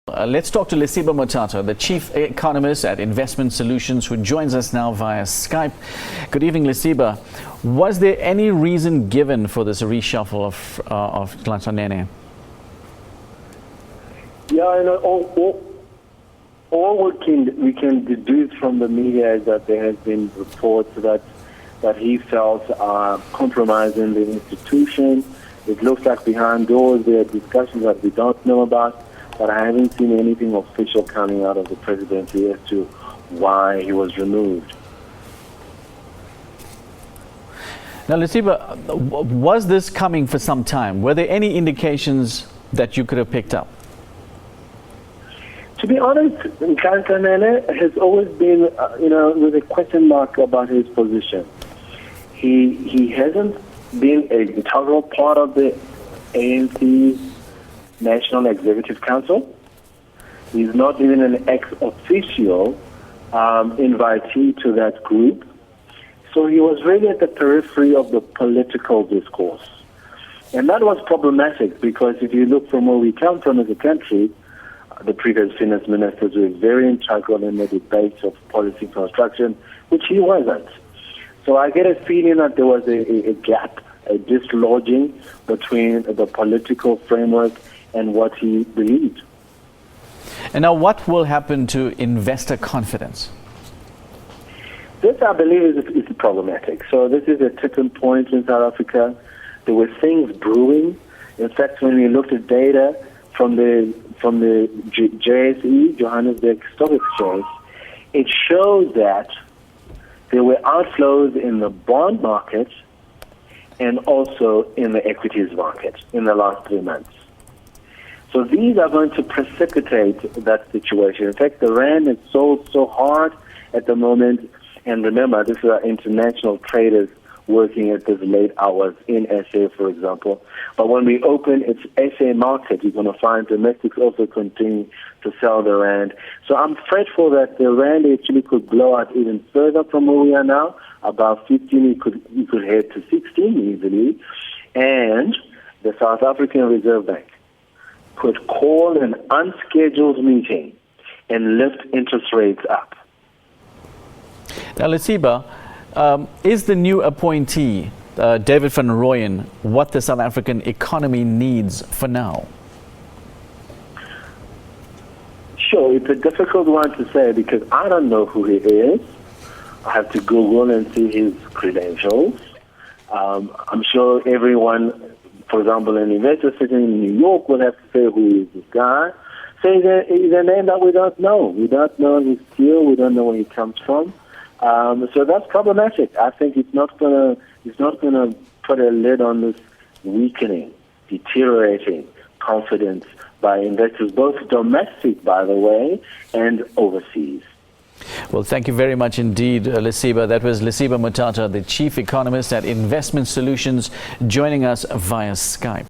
Let's talk to Lesiba Mothata, the Chief Economist at Investment Solutions, who joins us now via Skype. Good evening, Lesiba. Was there any reason given for this reshuffle of Nhlanhla Nene? Yeah, all we can deduce from the media is that there has been reports that he felt are compromising the institution. It looks like behind doors there are discussions that we don't know about, but I haven't seen anything official coming out of the presidency as to why he was removed. Now, Lesiba, was this coming for some time? Were there any indications that you could have picked up? To be honest, Nhlanhla Nene has always been, with a question mark about his position. He hasn't been an integral part of the ANC National Executive Council. He's not even an ex-officio invitee to that group. So he was really at the periphery of the political discourse. And that was problematic because if you look from where we come from as a country, the previous finance ministers were very integral in the debates of policy construction, which he wasn't. So I get a feeling that there was a gap, a dislodging between the political framework and what he believed. And now what will happen to investor confidence? This, I believe, is problematic. So this is a tipping point in South Africa. There were things brewing. In fact, when we looked at data from the JSE, Johannesburg Stock Exchange, it shows that there were outflows in the bond market and also in the equities market in the last 3 months. So these are going to precipitate that situation. In fact, the rand is sold so hard at the moment. And remember, these are international traders working at these late hours in SA, for example. But when we open its SA market, you're going to find domestics also continue to sell the rand. So I'm fretful that the rand actually could blow out even further from where we are now. About 15, it could head to 16 easily. And the South African Reserve Bank could call an unscheduled meeting and lift interest rates up. Now, Lesiba, is the new appointee, David Van Rooyen, what the South African economy needs for now? Sure, it's a difficult one to say because I don't know who he is. I have to Google and see his credentials. I'm sure everyone, for example, an investor sitting in New York will have to say who is this guy. So he's a name that we don't know. We don't know his skill. We don't know where he comes from. So that's problematic. I think it's not gonna put a lid on this weakening, deteriorating confidence by investors, both domestic, by the way, and overseas. Well, thank you very much indeed, Lesiba. That was Lesiba Mothata, the Chief Economist at Investment Solutions, joining us via Skype.